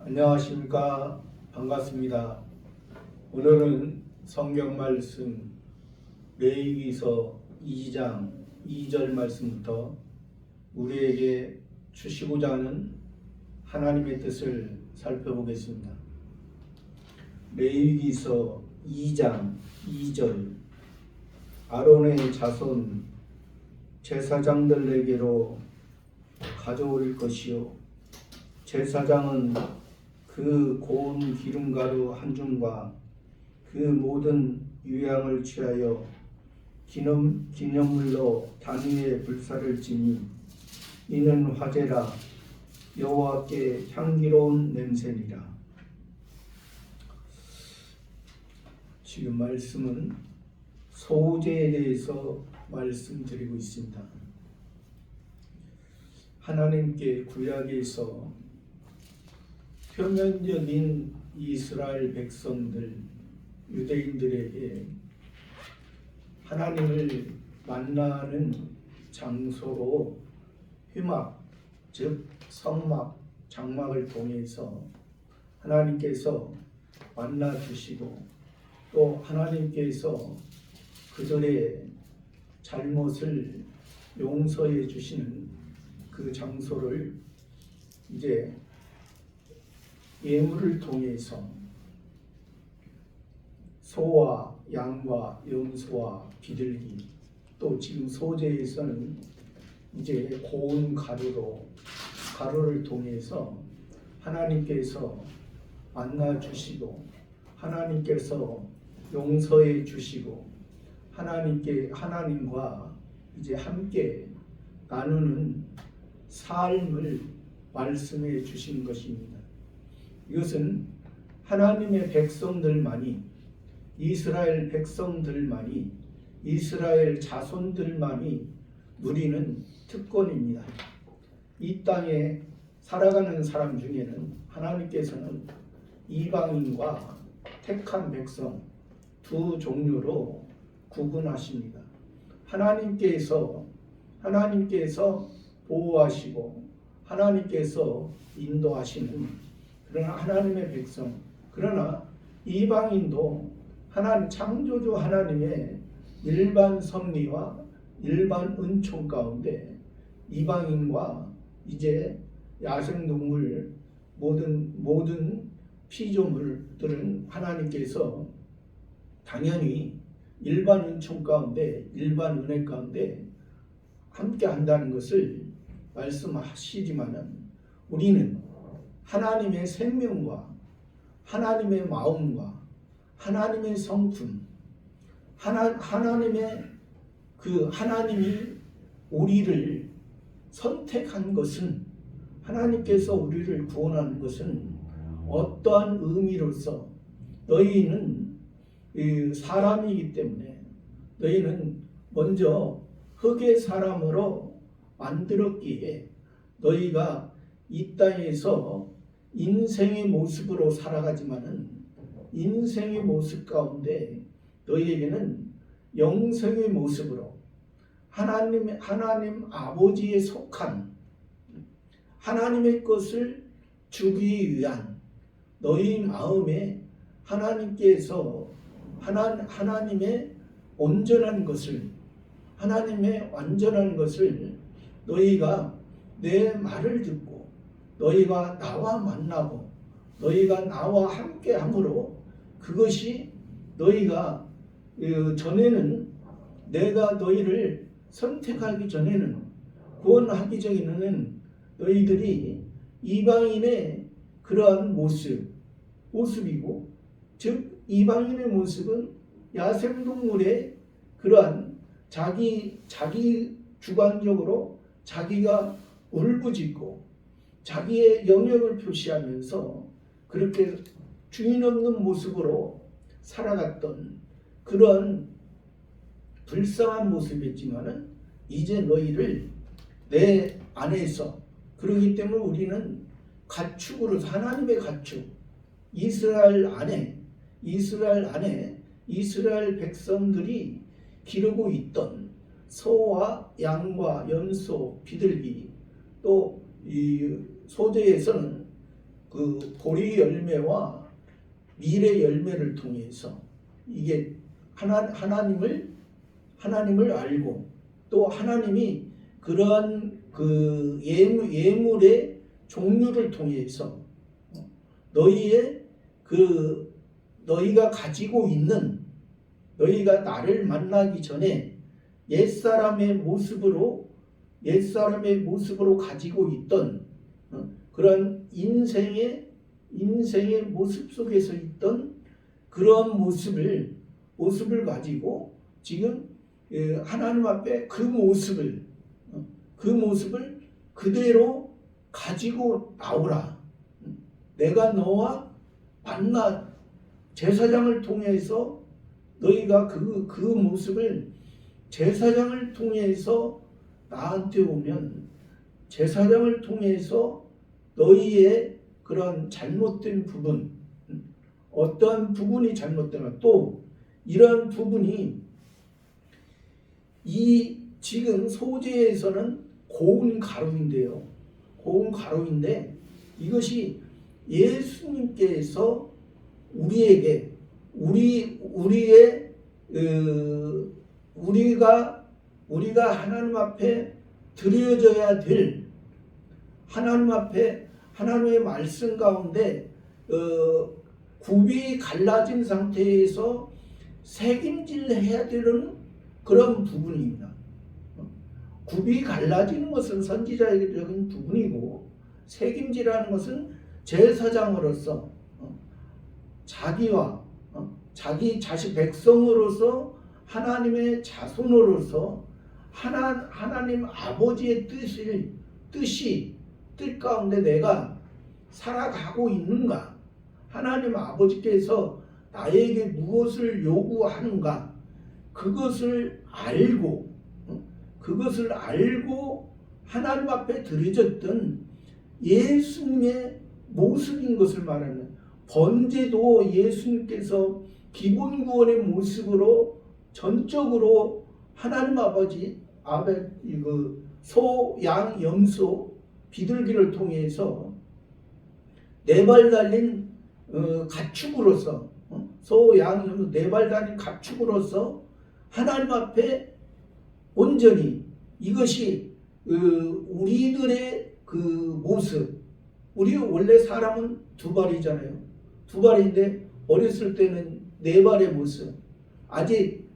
안녕하십니까. 반갑습니다. 오늘은 성경 말씀 레위기서 2장 2절 말씀부터 우리에게 주시고자 하는 하나님의 뜻을 살펴보겠습니다. 레위기서 2장 2절 아론의 자손 제사장들에게로 가져올 것이요 제사장은 그 고운 기름가루 한 줌과 그 모든 유향을 취하여 기념물로 단 위에 불사를 지니 이는 화제라 여호와께 향기로운 냄새니라. 지금 말씀은 소제에 대해서 말씀드리고 있습니다. 하나님께 구약에서 표면적인 이스라엘 백성들, 유대인들에게 하나님을 만나는 장소로 휘막, 즉 성막, 장막을 통해서 하나님께서 만나 주시고 또 하나님께서 그들의 잘못을 용서해 주시는 그 장소를 이제 예물을 통해서 소와 양과 염소와 비둘기 또 지금 소제에서는 이제 고운 가루를 통해서 하나님께서 만나 주시고 하나님께서 용서해 주시고 하나님과 이제 함께 나누는 삶을 말씀해 주신 것입니다. 이것은 하나님의 백성들만이 이스라엘 백성들만이 이스라엘 자손들만이 누리는 특권입니다. 이 땅에 살아가는 사람 중에는 하나님께서는 이방인과 택한 백성 두 종류로 구분하십니다. 하나님께서 보호하시고 하나님께서 인도하시는 그러나 하나님의 백성, 그러나 이방인도 창조주 하나님의 일반 섭리와 일반 은총 가운데 이방인과 이제 야생동물 모든 피조물들은 하나님께서 당연히 일반 은총 가운데 일반 은혜 가운데 함께 한다는 것을 말씀하시지만은 우리는 하나님의 생명과 하나님의 마음과 하나님의 성품, 하나님이 우리를 선택한 것은 하나님께서 우리를 구원하는 것은 어떠한 의미로서 너희는 사람이기 때문에 너희는 먼저 흙의 사람으로 만들었기에 너희가 이 땅에서 인생의 모습으로 살아가지만은 인생의 모습 가운데 너희에게는 영생의 모습으로 하나님 아버지에 속한 하나님의 것을 주기 위한 너희 마음에 하나님께서 하나님의 온전한 것을 하나님의 완전한 것을 너희가 내 말을 듣고 너희가 나와 만나고 너희가 나와 함께 함으로 그것이 너희가 전에는 내가 너희를 선택하기 전에는 구원하기 전에는 너희들이 이방인의 그러한 모습이고 즉 이방인의 모습은 야생동물의 그러한 자기 주관적으로 자기가 울부짖고 자기의 영역을 표시하면서 그렇게 주인 없는 모습으로 살아갔던 그런 불쌍한 모습이었지만은 이제 너희를 내 안에서 그러기 때문에 우리는 가축으로서 하나님의 가축 이스라엘 안에 이스라엘 백성들이 기르고 있던 소와 양과 염소, 비둘기 또 이 소재에서는 그 보리 열매와 밀의 열매를 통해서 이게 하나님을 알고 또 하나님이 그러한 그 예물의 종류를 통해서 너희가 가지고 있는 너희가 나를 만나기 전에 옛사람의 모습으로 가지고 있던 그런 인생의 모습 속에서 있던 그런 모습을 가지고 지금 하나님 앞에 그 모습을 그대로 가지고 나오라. 내가 너와 만나 제사장을 통해서 너희가 그 모습을 제사장을 통해서 나한테 오면 제사장을 통해서 너희의 그런 잘못된 부분, 어떠한 부분이 잘못되나 또 이런 부분이 이 지금 소재에서는 고운 가루인데요. 고운 가루인데 이것이 예수님께서 우리에게 우리가 하나님 앞에 드려져야 될 하나님 앞에 하나님의 말씀 가운데 굽이 갈라진 상태에서 새김질해야 되는 그런 부분입니다. 굽이 갈라지는 것은 선지자적인 부분이고 새김질하는 것은 제사장으로서 자기 자식 백성으로서 하나님의 자손으로서 하나님 아버지의 뜻 가운데 내가 살아가고 있는가? 하나님 아버지께서 나에게 무엇을 요구하는가? 그것을 알고 하나님 앞에 드려졌던 예수님의 모습인 것을 말하는 번제도 예수님께서 기본 구원의 모습으로 전적으로 하나님 아버지 소, 양, 염소, 비둘기를 통해서 네 발 달린 가축으로서 소, 양, 염소 네 발 달린 가축으로서 하나님 앞에 온전히 이것이 우리들의 그 모습. 우리 원래 사람은 두 발이잖아요. 두 발인데 어렸을 때는 네 발의 모습. 아직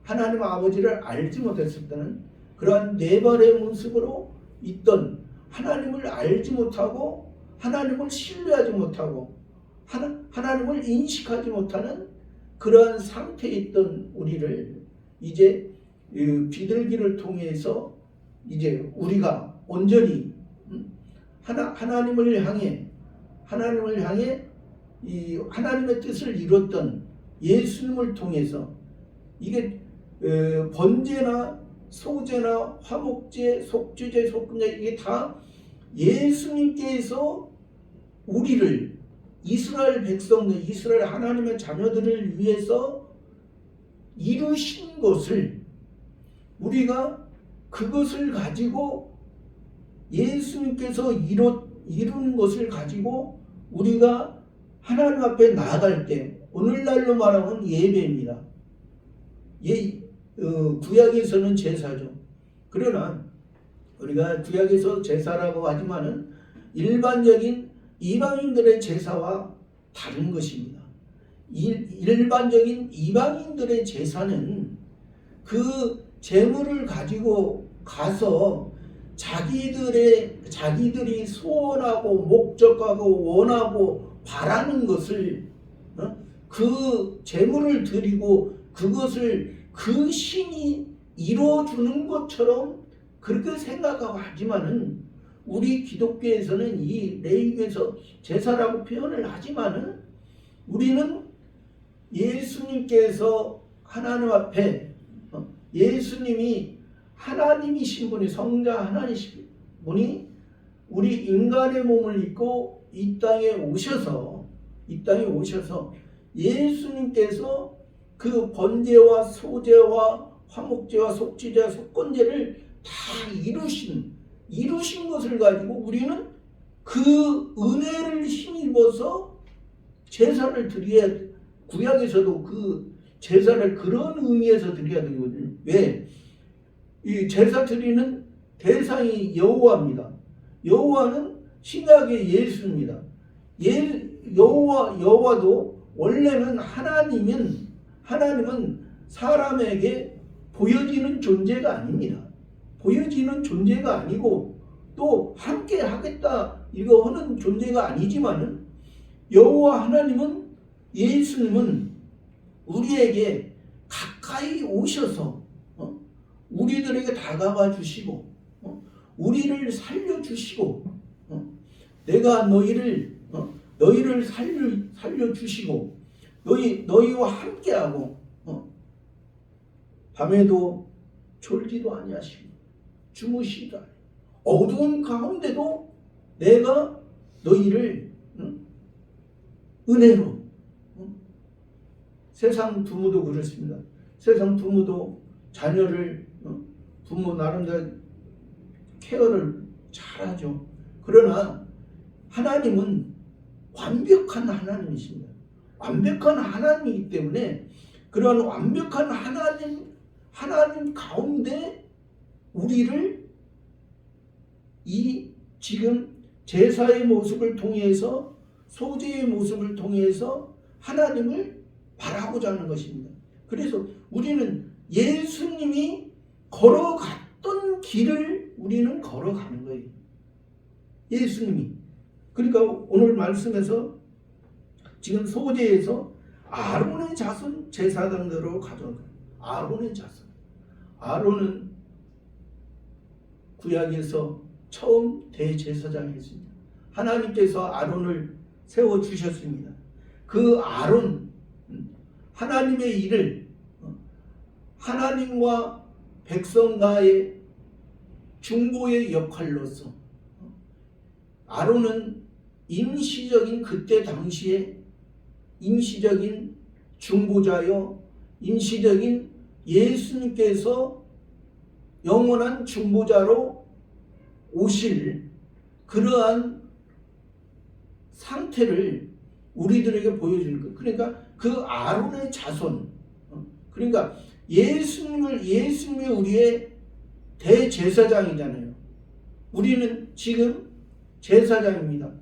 하나님 아버지를 알지 못했을 때는 그러한 네 발의 모습으로 있던 하나님을 알지 못하고 하나님을 신뢰하지 못하고 하나님을 인식하지 못하는 그러한 상태에 있던 우리를 이제 비둘기를 통해서 이제 우리가 온전히 하나님을 향해 이 하나님의 뜻을 이뤘던 예수님을 통해서 이게 번제나 소제나 화목제, 속주제, 속금제 이게 다 예수님께서 우리를 이스라엘 백성들, 이스라엘 하나님의 자녀들을 위해서 이루신 것을 우리가 그것을 가지고 예수님께서 이룬 것을 가지고 우리가 하나님 앞에 나아갈 때 오늘날로 말하면 예배입니다. 구약에서는 제사죠. 그러나 우리가 구약에서 제사라고 하지만은 일반적인 이방인들의 제사와 다른 것입니다. 일반적인 이방인들의 제사는 그 제물을 가지고 가서 자기들이 소원하고 목적하고 원하고 바라는 것을 그 제물을 드리고 그것을 그 신이 이루어주는 것처럼 그렇게 생각하고 하지만은 우리 기독교에서는 이 레위기에서 제사라고 표현을 하지만은 우리는 예수님께서 하나님 앞에 예수님이 하나님이신 분이 성자 하나님이신 분이 우리 인간의 몸을 입고 이 땅에 오셔서 예수님께서 그 번제와 소제와 화목제와 속죄제와 속건제를 다 이루신 것을 가지고 우리는 그 은혜를 힘입어 입어서 제사를 드려야, 구약에서도 그 제사를 그런 의미에서 드려야 되거든요. 왜? 이 제사 드리는 대상이 여호와입니다. 여호와는 신약의 예수입니다. 여호와도 원래는 하나님은 사람에게 보여지는 존재가 아닙니다. 보여지는 존재가 아니고 또 함께 하겠다 이거 하는 존재가 아니지만은 여호와 하나님은, 예수님은 우리에게 가까이 오셔서 우리들에게 다가와 주시고 우리를 살려주시고 내가 너희를 살려주시고 너희와 함께하고 밤에도 졸지도 아니하시고 주무시다 어두운 가운데도 내가 너희를 은혜로, 세상 부모도 그렇습니다. 세상 부모도 자녀를 부모 나름대로 케어를 잘하죠. 그러나 하나님은 완벽한 하나님이십니다. 완벽한 하나님이기 때문에 그런 완벽한 하나님 가운데 우리를 이 지금 제사의 모습을 통해서, 소제의 모습을 통해서 하나님을 바라고자 하는 것입니다. 그래서 우리는 예수님이 걸어갔던 길을 우리는 걸어가는 거예요. 예수님이. 그러니까 오늘 말씀에서 지금 소제에서 아론의 자손 제사장들로 가져온 거예요. 아론의 자손. 아론은 구약에서 처음 대제사장이었습니다. 하나님께서 아론을 세워주셨습니다. 그 아론, 하나님의 일을 하나님과 백성과의 중보의 역할로서 아론은 임시적인, 그때 당시에 임시적인 중보자요, 임시적인 예수님께서 영원한 중보자로 오실 그러한 상태를 우리들에게 보여주는 거예요. 그러니까 그 아론의 자손, 그러니까 예수님이 우리의 대제사장이잖아요. 우리는 지금 제사장입니다.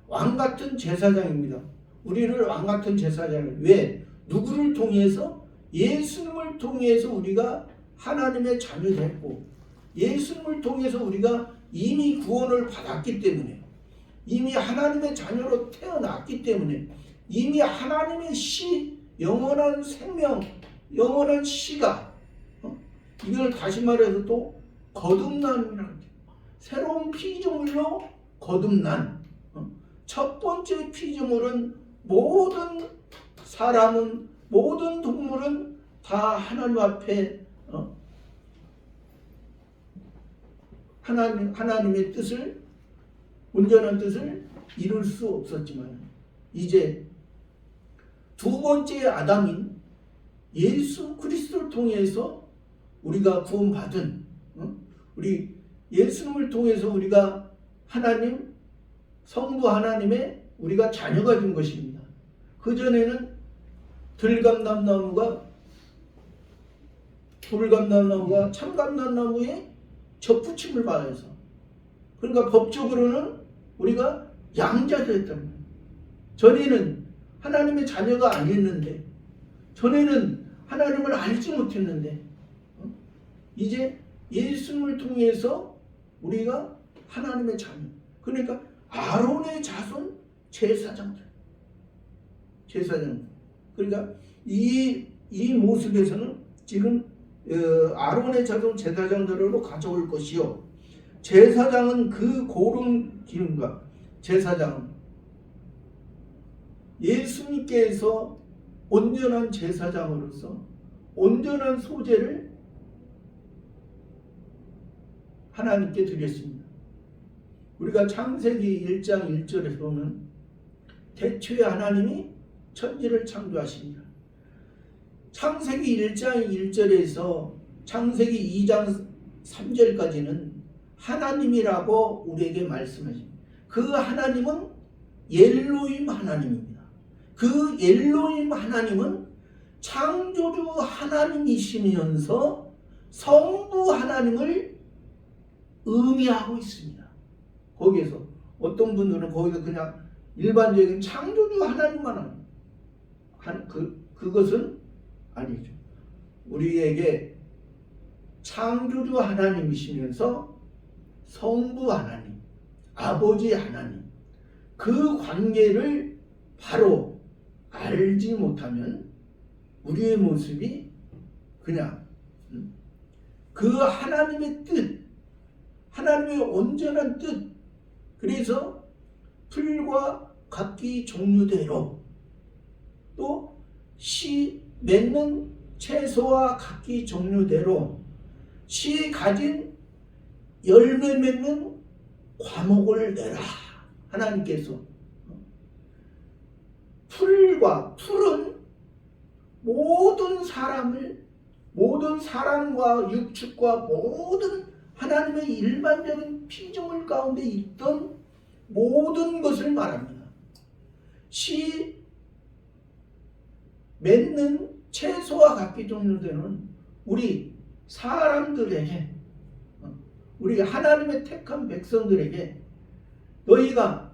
왕같은 제사장입니다. 우리를 왕같은 제사장을, 왜? 누구를 통해서? 예수님을 통해서 우리가 하나님의 자녀가 됐고, 예수님을 통해서 우리가 이미 구원을 받았기 때문에, 이미 하나님의 자녀로 태어났기 때문에, 이미 하나님의 씨, 영원한 생명, 영원한 씨가, 이걸 다시 말해서 또 거듭남이라고 하죠. 새로운 피조물로 거듭난, 첫 번째 피조물은 모든 사람은, 모든 동물은 다 하나님 앞에 하나님의 뜻을, 온전한 뜻을 이룰 수 없었지만 이제 두 번째 아담인 예수 그리스도를 통해서 우리가 구원받은, 우리 예수님을 통해서 우리가 하나님, 성부 하나님의 우리가 자녀가 된 것입니다. 그전에는 들감남나무가, 돌감남나무가 참감남나무에 접붙임을 받아서, 그러니까 법적으로는 우리가 양자되었단 말이에요. 전에는 하나님의 자녀가 아니었는데, 전에는 하나님을 알지 못했는데, 이제 예수님을 통해서 우리가 하나님의 자녀, 그러니까 아론의 자손 제사장들. 그러니까 이 모습에서는 지금 아론의 자손 제사장들로 가져올 것이요, 제사장은 그 고른 기름과, 제사장은 예수님께서 온전한 제사장으로서 온전한 소제를 하나님께 드렸습니다. 우리가 창세기 1장 1절에 보면 태초에 하나님이 천지를 창조하십니다. 창세기 1장 1절에서 창세기 2장 3절까지는 하나님이라고 우리에게 말씀하십니다. 그 하나님은 엘로힘 하나님입니다. 그 엘로힘 하나님은 창조주 하나님이시면서 성부 하나님을 의미하고 있습니다. 거기에서 어떤 분들은 거기서 그냥 일반적인 창조주 하나님만 하는 그것은 아니죠. 우리에게 창조주 하나님이시면서 성부 하나님, 아버지 하나님, 그 관계를 바로 알지 못하면 우리의 모습이 그냥 그 하나님의 뜻, 하나님의 온전한 뜻, 그래서 풀과 각기 종류대로 또 씨 맺는 채소와 각기 종류대로 씨 가진 열매 맺는 과목을 내라. 하나님께서 풀은 모든 사람과 육축과 모든 하나님의 일반적인 피조물 가운데 있던 모든 것을 말합니다. 씨 맺는 채소와 각기 종류되는 우리 사람들에게, 우리 하나님의 택한 백성들에게 너희가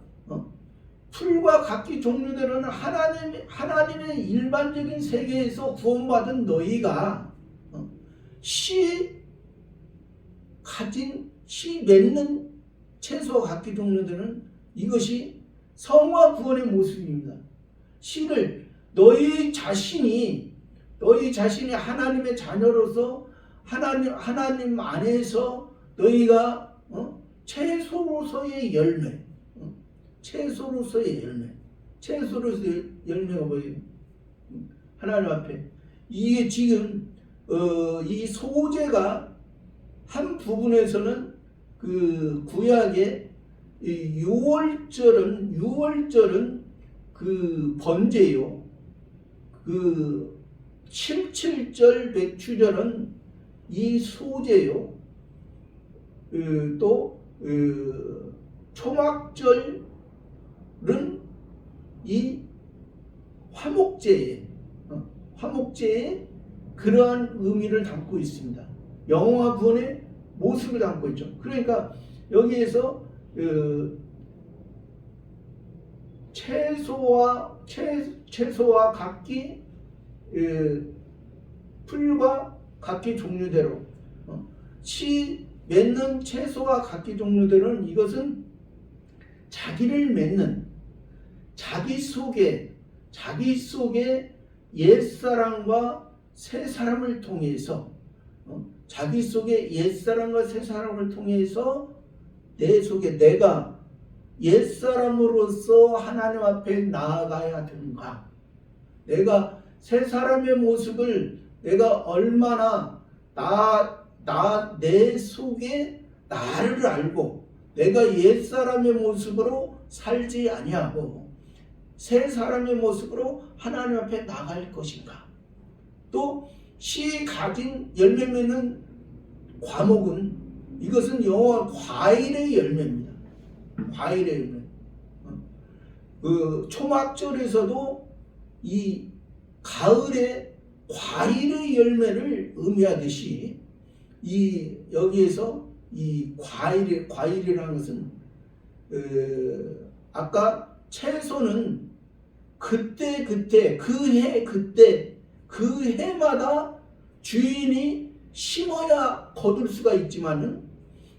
풀과 각기 종류되는 하나님의 일반적인 세계에서 구원받은 너희가 씨 맺는 채소와 각기 종류되는 이것이 성화 구원의 모습입니다. 씨를 너희 자신이 하나님의 자녀로서 하나님 안에서 너희가 채소로서의 열매, 채소로서의 열매가 뭐예요? 하나님 앞에 이게 지금 이 소재가 한 부분에서는 그 구약의 유월절은 그 번제요. 그 77절 백추절은 이 소제요. 또 초막절은 이 화목제의 그러한 의미를 담고 있습니다. 영화 구원의 모습을 담고 있죠. 그러니까 여기에서 채소와 각기 풀과 각기 종류대로 씨 맺는 채소와 각기 종류대로는 이것은 자기를 맺는 자기 속에 옛사람과 새사람을 통해서 자기 속에 옛사람과 새사람을 통해서 내 속에 내가 옛사람으로서 하나님 앞에 나아가야 되는가? 내가 새사람의 모습을 내가 얼마나 내 속에 나를 알고 내가 옛사람의 모습으로 살지 아니하고 새사람의 모습으로 하나님 앞에 나갈 것인가? 또 씨 가진 열매 맺는 과목은 이것은 영어 과일의 열매입니다. 과일의 열매. 그 초막절에서도 이 가을에 과일의 열매를 의미하듯이 여기에서 이 과일이라는 것은 아까 채소는 그때 그 해마다 주인이 심어야 거둘 수가 있지만은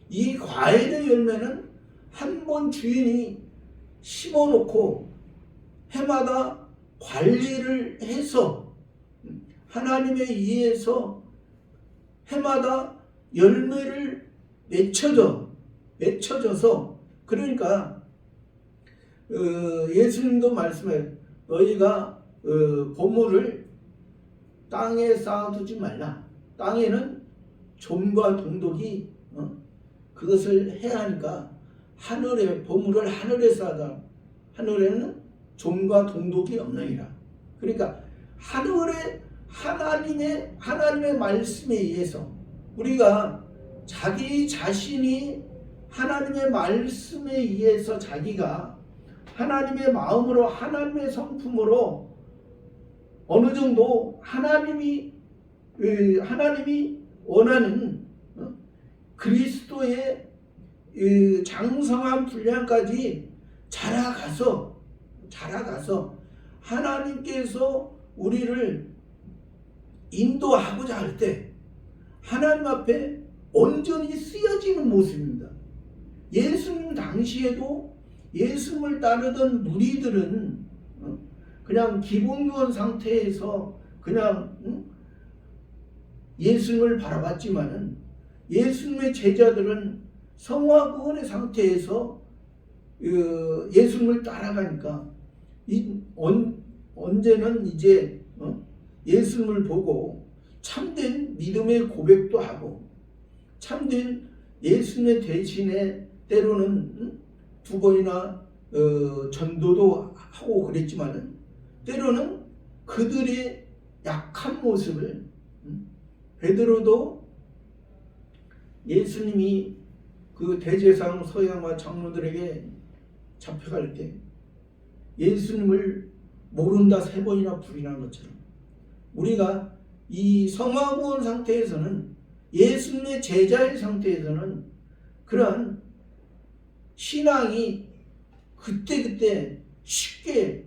이 과일의 열매는 한 번 주인이 심어놓고 해마다 관리를 해서 하나님에 의해서 해마다 열매를 맺혀져서 그러니까 예수님도 말씀해 너희가 보물을 땅에 쌓아두지 말라. 땅에는 좀과 동독이 그것을 해야 하니까 보물을 하늘에 쌓아다. 하늘에는 좀과 동독이 없느니라. 그러니까 하나님의 말씀에 의해서 우리가 자기 자신이 하나님의 말씀에 의해서 자기가 하나님의 마음으로 하나님의 성품으로 어느 정도 하나님이 원하는 그리스도의 장성한 분량까지 자라가서 하나님께서 우리를 인도하고자 할 때 하나님 앞에 온전히 쓰여지는 모습입니다. 예수님 당시에도 예수님을 따르던 무리들은 그냥 기본권 상태에서 그냥 예수님을 바라봤지만은 예수님의 제자들은 성화구원의 상태에서 예수님을 따라가니까 언제는 이제 예수님을 보고 참된 믿음의 고백도 하고 참된 예수님의 대신에 때로는 2번이나 전도도 하고 그랬지만은 때로는 그들의 약한 모습을 베드로도 예수님이 그 대제사장 서양과 장로들에게 잡혀갈 때 예수님을 모른다 3번이나 부인한 것처럼 우리가 이 성화구원 상태에서는 예수님의 제자의 상태에서는 그러한 신앙이 그때그때 쉽게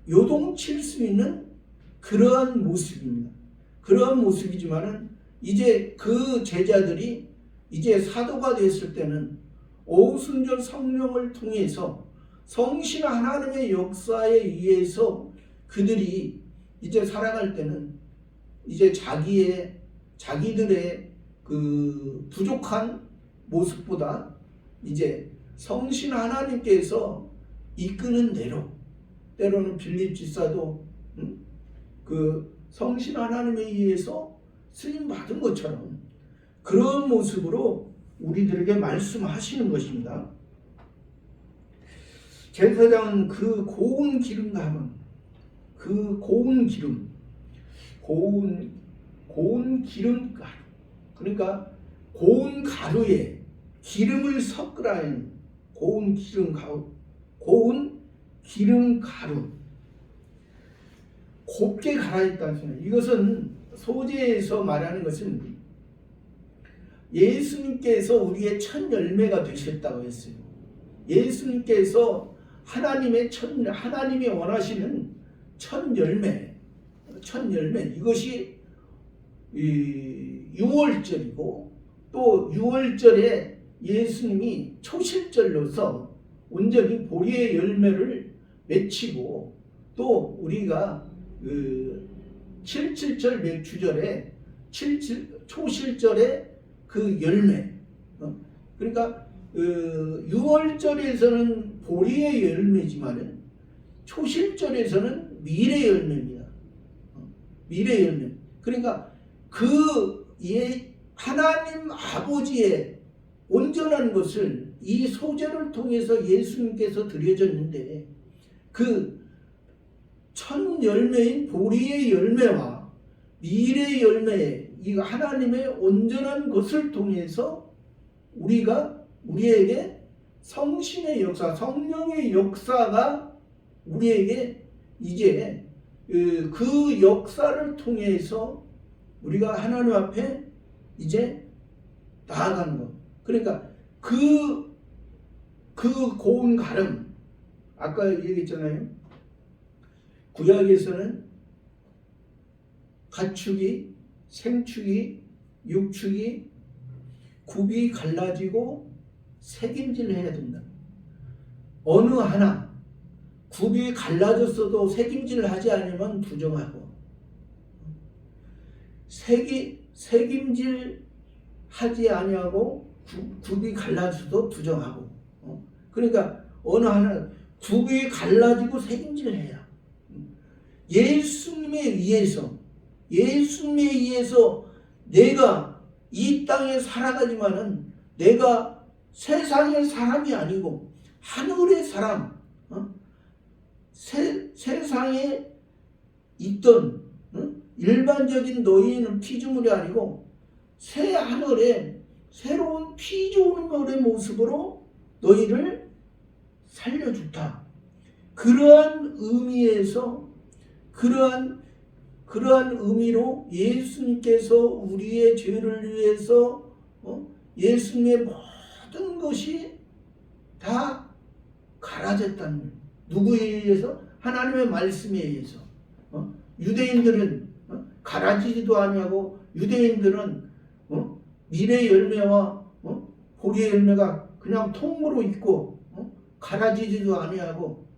요동칠 수 있는 그러한 모습입니다. 그러한 모습이지만은 이제 그 제자들이 이제 사도가 됐을 때는 오순절 성령을 통해서 성신 하나님의 역사에 의해서 그들이 이제 살아갈 때는 이제 자기들의 그 부족한 모습보다 이제 성신 하나님께서 이끄는 대로 때로는 빌립 지사도 그 성신 하나님에 의해서 쓰임 받은 것처럼 그런 모습으로 우리들에게 말씀하시는 것입니다. 제사장은 그 고운 기름 가면 그 고운 기름 가루 그러니까 고운 가루에 기름을 섞으라는 고운 기름 가루 곱게 갈아있다는 소리. 이것은 소재에서 말하는 것은 예수님께서 우리의 첫 열매가 되셨다고 했어요. 예수님께서 하나님이 원하시는 첫 열매 이것이 6월절이고 또 6월절에 예수님이 초실절로서 온전히 보리의 열매를 맺히고 또 우리가 77절 맥주절에 초실절에 그 열매 그러니까 6월절에서는 보리의 열매지만은 초실절에서는 밀의 열매입니다. 밀의 열매. 그러니까 하나님 아버지의 온전한 것을 이 소재를 통해서 예수님께서 드려졌는데 그 첫 열매인 보리의 열매와 밀의 열매 이 하나님의 온전한 것을 통해서 우리에게 성신의 역사, 성령의 역사가 우리에게 이제 그 역사를 통해서 우리가 하나님 앞에 이제 나아가는 것. 그러니까 그 고운 가름 아까 얘기했잖아요. 구약에서는 가축이, 생축이, 육축이 굽이 갈라지고 새김질을 해야 된다. 어느 하나 굽이 갈라졌어도 새김질을 하지 않으면 부정하고 새김질 하지 아니하고 굽이 갈라져도 부정하고 그러니까 어느 하나 굽이 갈라지고 새김질을 해야 예수님에 의해서 내가 이 땅에 살아가지만은 내가 세상의 사람이 아니고 하늘의 사람 세상에 있던 일반적인 너희는 피조물이 아니고 새 하늘에 새로운 피조물의 모습으로 너희를 살려주다. 그러한 의미에서 그러한 의미로 예수님께서 우리의 죄를 위해서 예수님의 모든 것이 다 갈아졌다는 거예요. 누구에 의해서? 하나님의 말씀에 의해서. 유대인들은 갈아지지도 아니하고 유대인들은 밀의 열매와 보리의 열매가 그냥 통으로 있고 갈아지지도 아니하고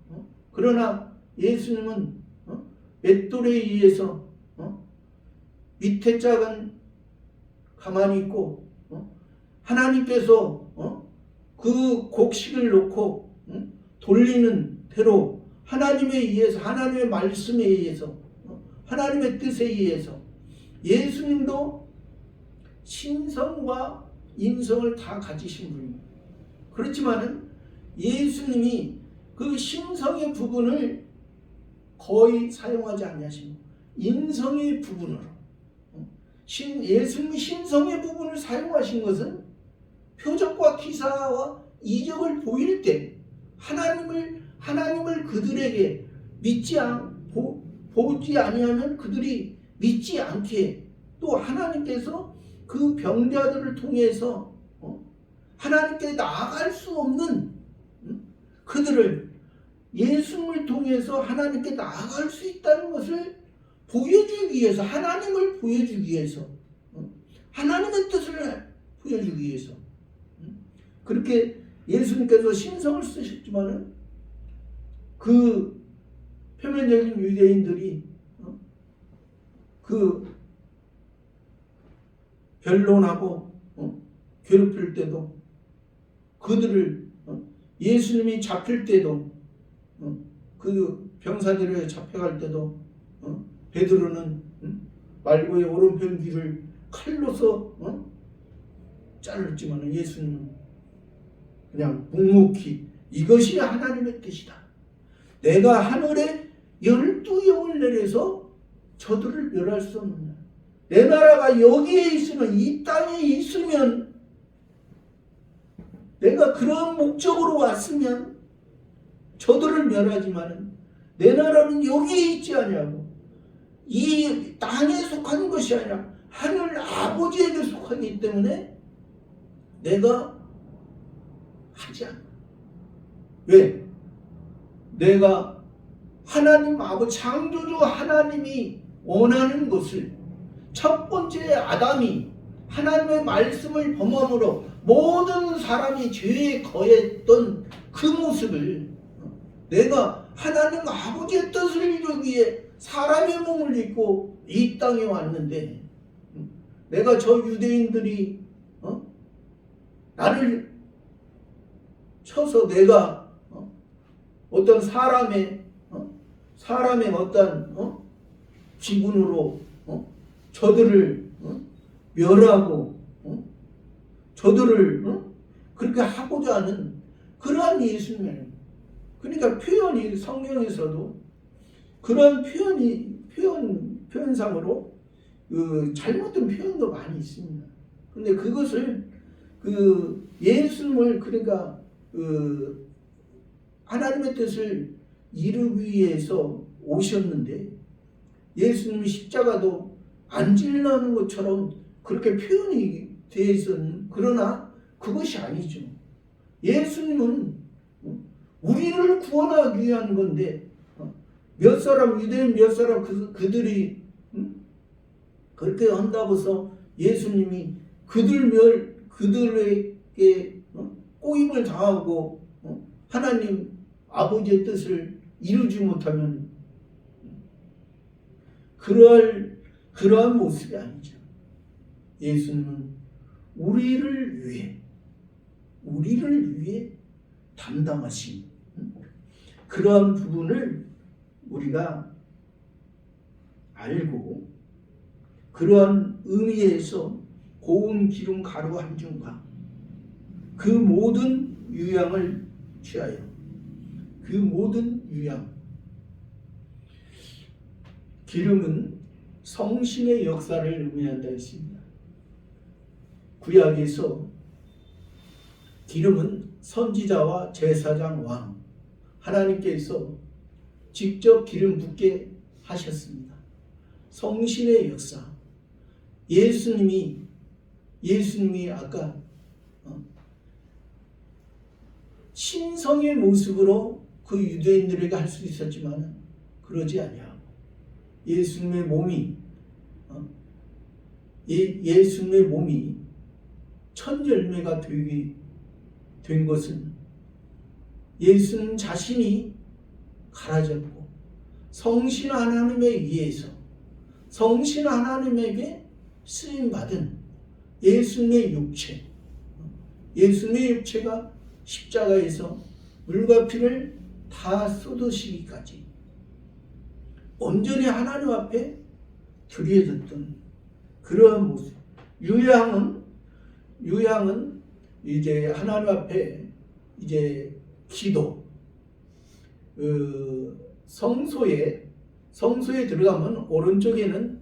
그러나 예수님은 맷돌에 의해서 밑에 짝은 가만히 있고 하나님께서 그 곡식을 놓고 돌리는 대로 하나님에 의해서 하나님의 말씀에 의해서 하나님의 뜻에 의해서 예수님도 신성과 인성을 다 가지신 분입니다. 그렇지만은 예수님이 그 신성의 부분을 거의 사용하지 아니하십니다. 인성의 부분으로 예수님이 신성의 부분을 사용하신 것은 표적과 기사와 이적을 보일 때 하나님을 그들에게 보지 아니하면 그들이 믿지 않게 또 하나님께서 그 병자들을 통해서 하나님께 나아갈 수 없는 그들을 예수님을 통해서 하나님께 나아갈 수 있다는 것을 보여주기 위해서 하나님을 보여주기 위해서 하나님의 뜻을 보여주기 위해서 그렇게 예수님께서 신성을 쓰셨지만은 그 표면적인 유대인들이 그 변론하고 괴롭힐 때도 그들을 예수님이 잡힐 때도 그 병사들에 잡혀갈 때도 베드로는 말고의 오른편 귀를 칼로서 자르지만 예수님은 그냥 묵묵히 이것이 하나님의 뜻이다. 내가 하늘에 12영을 내려서 저들을 멸할 수 없느냐. 내 나라가 여기에 있으면 이 땅에 있으면 내가 그런 목적으로 왔으면 저들을 멸하지만 내 나라는 여기에 있지 않냐고. 이 땅에 속한 것이 아니라 하늘 아버지에게 속하기 때문에 내가 하지 않아. 왜? 내가 하나님 아버지 창조주 하나님이 원하는 것을 첫 번째 아담이 하나님의 말씀을 범함으로 모든 사람이 죄에 거했던 그 모습을 내가 하나님 아버지의 뜻을 이루기 위해 사람의 몸을 입고 이 땅에 왔는데 내가 저 유대인들이 나를 쳐서 내가 어떤 사람의 어떤 기분으로 저들을 멸하고 저들을 그렇게 하고자 하는 그러한 예수님의 그러니까 표현이 성경에서도 그런 표현상으로 그 잘못된 표현도 많이 있습니다. 근데 그것을 그 예수님을 그러니까 그 하나님의 뜻을 이루기 위해서 오셨는데 예수님이 십자가도 안 질러는 것처럼 그렇게 표현이 되어 있었는 그러나 그것이 아니죠. 예수님은 우리를 구원하기 위한 건데 몇 사람 유대인 몇 사람 그들이 그렇게 한다고 해서 예수님이 그들에게 꼬임을 당하고 하나님 아버지의 뜻을 이루지 못하면 그러한 모습이 아니죠. 예수님은 우리를 위해 담당하신 그러한 부분을 우리가 알고 그러한 의미에서 고운 기름 가루 한 줌과 그 모든 유향을 취하여 그 모든 유향 기름은 성신의 역사를 의미한다 했습니다. 구약에서 기름은 선지자와 제사장 왕 하나님께서 직접 기름 붓게 하셨습니다. 성신의 역사. 예수님이 아까 신성의 모습으로 그 유대인들에게 할 수 있었지만 그러지 아니하고 예수님의 몸이 첫 열매가 되게 된 것은 예수님 자신이 갈아졌고 성신 하나님에 의해서 성신 하나님에게 쓰임받은 예수님의 육체가 십자가에서 물과 피를 다 쏟으시기까지 온전히 하나님 앞에 드려졌던 그러한 모습. 유향은 이제 하나님 앞에 이제 기도, 성소에 들어가면 오른쪽에는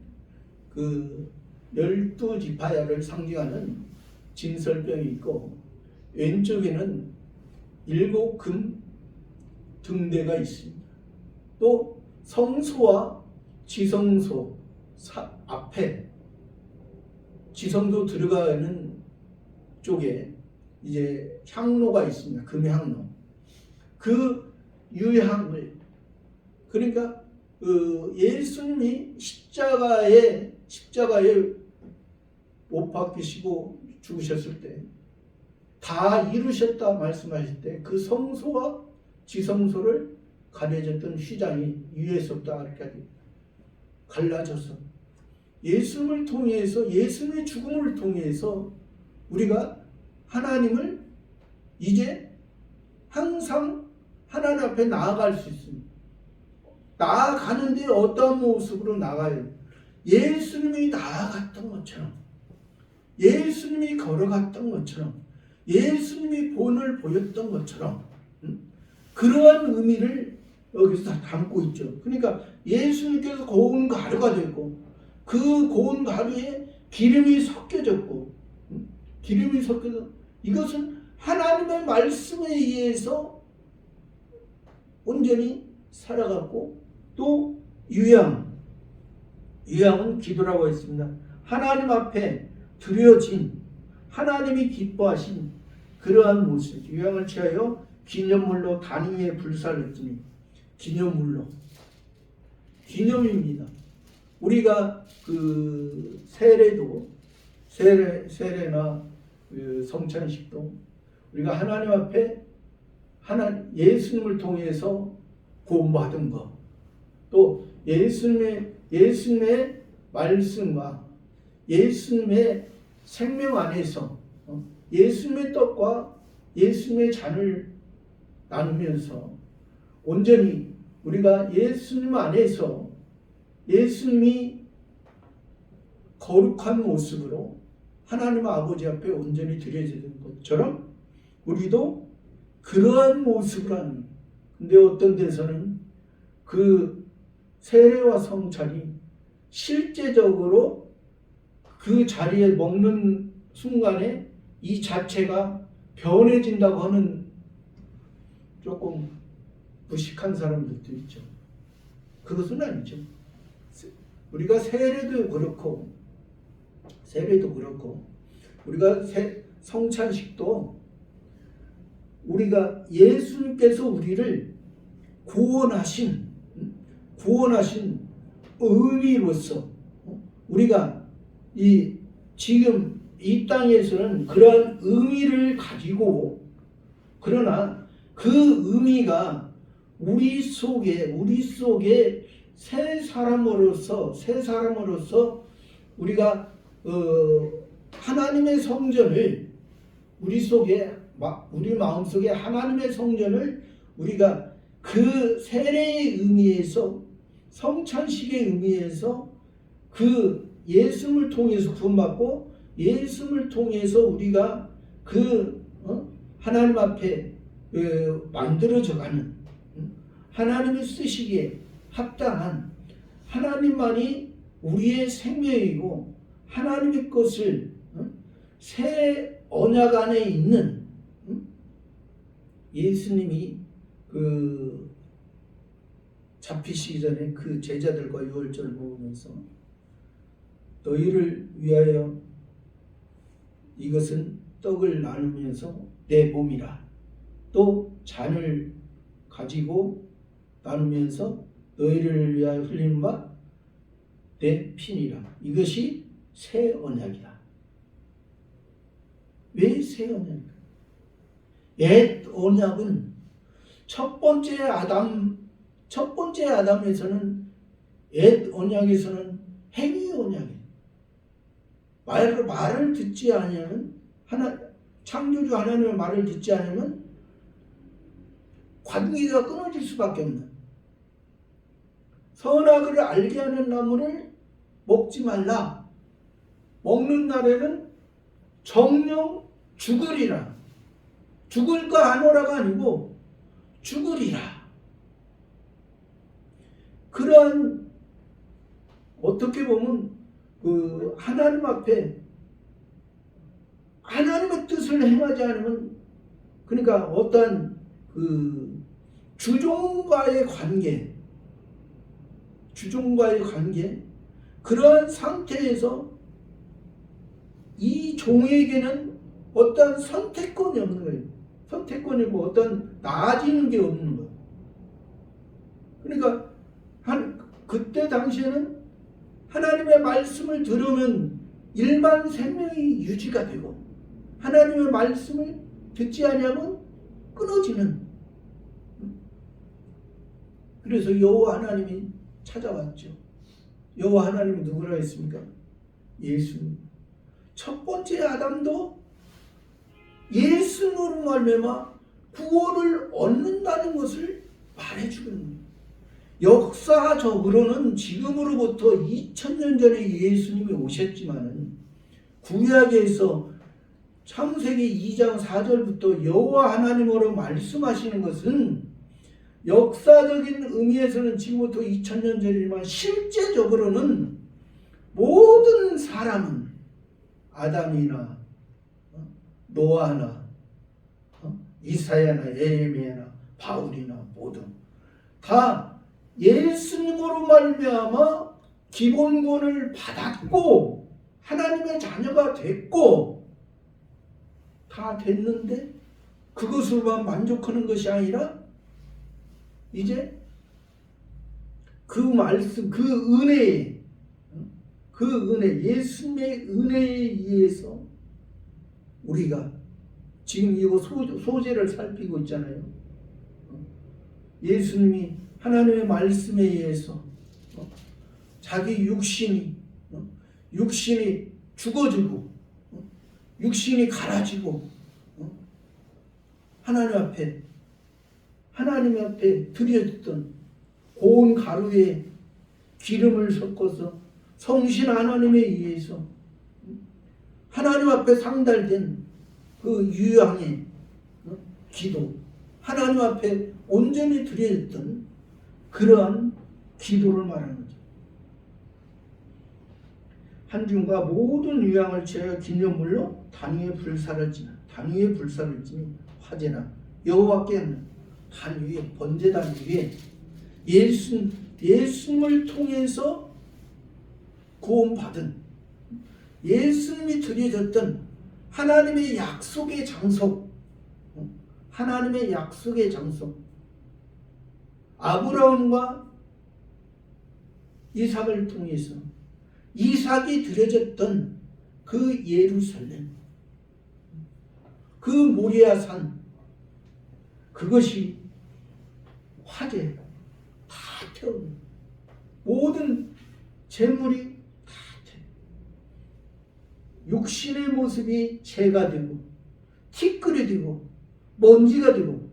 그 12지파야를 상징하는 진설병이 있고 왼쪽에는 7금 등대가 있습니다. 또 성소와 지성소 앞에 지성소 들어가는 쪽에 이제 향로가 있습니다. 금향로. 그 유향을 그러니까 예수님이 십자가에 못 박히시고 죽으셨을 때 다 이루셨다 말씀하실 때 그 성소와 지성소를 가려졌던 휘장이 위에서부터 아래까지 갈라져서 예수님을 통해서 예수님의 죽음을 통해서 우리가 하나님을 이제 항상 하나님 앞에 나아갈 수 있습니다. 나아가는데 어떤 모습으로 나가요? 예수님이 나아갔던 것처럼 예수님이 걸어갔던 것처럼 예수님이 본을 보였던 것처럼 그러한 의미를 여기서 다 담고 있죠. 그러니까 예수님께서 고운 가루가 됐고 그 고운 가루에 기름이 섞여졌고 기름이 섞여서 이것은 하나님의 말씀에 의해서 온전히 살아갔고 또 유향은 기도라고 했습니다. 하나님 앞에 드려진 하나님이 기뻐하신 그러한 모습. 유향을 취하여 기념물로 단 위에 불사를 했더니 기념입니다. 우리가 그 세례나 그 성찬식도 우리가 하나님 앞에 예수님을 통해서 구원받은 것, 또 예수님의 말씀과 예수님의 생명 안에서 예수님의 떡과 예수님의 잔을 나누면서 온전히 우리가 예수님 안에서 예수님이 거룩한 모습으로 하나님 아버지 앞에 온전히 드려지는 것처럼 우리도 그러한 모습을 하는. 근데 어떤 데서는 그 세례와 성찬이 실제적으로 그 자리에 먹는 순간에 이 자체가 변해진다고 하는 조금 무식한 사람들도 있죠. 그것은 아니죠. 우리가 세례도 그렇고 우리가 성찬식도 우리가 예수님께서 우리를 구원하신 의미로서 우리가 지금 이 땅에서는 그러한 의미를 가지고 그러나 그 의미가 우리 속에 새 사람으로서 우리가 하나님의 성전을 우리 마음속에 하나님의 성전을 우리가 그 세례의 의미에서 성찬식의 의미에서 그 예수님을 통해서 구원받고 예수님을 통해서 우리가 그 하나님 앞에 만들어져가는 하나님이 쓰시기에 합당한 하나님만이 우리의 생명이고 하나님의 것을 새 언약 안에 있는 예수님이 잡히시기 전에 그 제자들과 유월절 먹으면서 너희를 위하여 이것은 떡을 나누면서 내 몸이라, 또 잔을 가지고 나누면서 너희를 위하여 흘린 바 내 피니라. 이것이 새 언약이다. 왜 새 언약일까? 옛 언약은 첫 번째 아담에서는, 옛 언약에서는 행위 언약이에요. 말을 듣지 않으면, 창조주 하나님의 말을 듣지 않으면 관계가 끊어질 수밖에 없는, 선악을 알게 하는 나무를 먹지 말라. 먹는 날에는 정령 죽으리라. 죽을까 하노라가 아니고 죽으리라. 그러한, 어떻게 보면 그 하나님 앞에 하나님의 뜻을 행하지 않으면, 그러니까 어떤 그 주종과의 관계, 그러한 상태에서 이 종에게는 어떤 선택권이 없는 거예요. 선택권이고 어떤 나아지는 게 없는 거예요. 그러니까 그때 당시에는 하나님의 말씀을 들으면 일반 생명이 유지가 되고, 하나님의 말씀을 듣지 아니하면 끊어지는. 그래서 여호와 하나님이 찾아왔죠. 여호와 하나님이 누구라 했습니까? 예수님. 첫 번째 아담도 예수로 말미암아 구원을 얻는다는 것을 말해주는 거예요. 역사적으로는 지금으로부터 2000년 전에 예수님이 오셨지만은, 구약에서 창세기 2장 4절부터 여호와 하나님으로 말씀하시는 것은 역사적인 의미에서는 지금부터 2000년 전이지만, 실제적으로는 모든 사람은 아담이나 노아나 이사야나 예레미야나 바울이나 모두 다 예수님으로 말미암아 기본권을 받았고 하나님의 자녀가 됐고 다 됐는데, 그것으로만 만족하는 것이 아니라 이제 그 말씀, 그 은혜, 예수님의 은혜에 의해서 우리가 지금 이거 소재를 살피고 있잖아요. 예수님이 하나님의 말씀에 의해서 자기 육신이 죽어지고 육신이 갈아지고 하나님 앞에 드려졌던 고운 가루에 기름을 섞어서 성신 하나님에 의해서 하나님 앞에 상달된 그 유향의 기도, 하나님 앞에 온전히 드려졌던 그러한 기도를 말하는 거죠. 한중과 모든 유향을 취하여 기념물로 단 위에 불사를 지니 화제나 여호와께 하는 단 위에, 번제단 위에 예수님을 통해서 구원받은, 예수님이 드려졌던 하나님의 약속의 장소, 아브라함과 이삭을 통해서 이삭이 드려졌던 그 예루살렘, 그 모리아산, 그것이 화제, 다 태우는 모든 재물이 다 태우는, 육신의 모습이 재가 되고 티끌이 되고 먼지가 되고,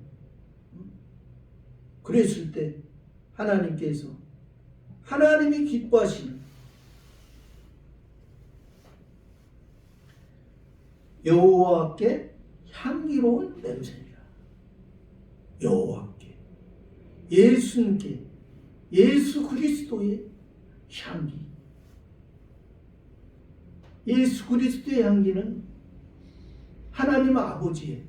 그랬을 때 하나님께서, 하나님이 기뻐하시는 여호와께 향기로운 냄새니라. 여호와께, 예수님께, 예수 그리스도의 향기. 예수 그리스도의 향기는 하나님 아버지의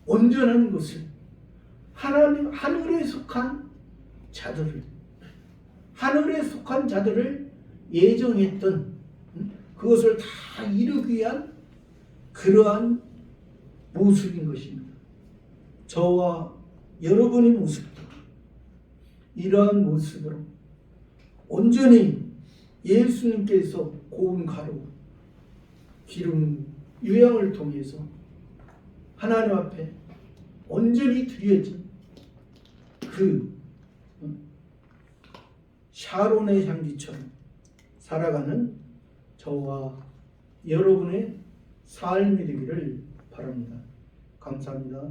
온전한 것을, 하나님 하늘에 속한 자들을, 하늘에 속한 자들을 예정했던 그것을 다 이루기 위한 그러한 모습인 것입니다. 저와 여러분의 모습도 이러한 모습으로 온전히 예수님께서 고운 가루, 기름, 유향을 통해서 하나님 앞에 온전히 드려진 그 샤론의 향기처럼 살아가는 저와 여러분의 삶이 되기를 바랍니다. 감사합니다.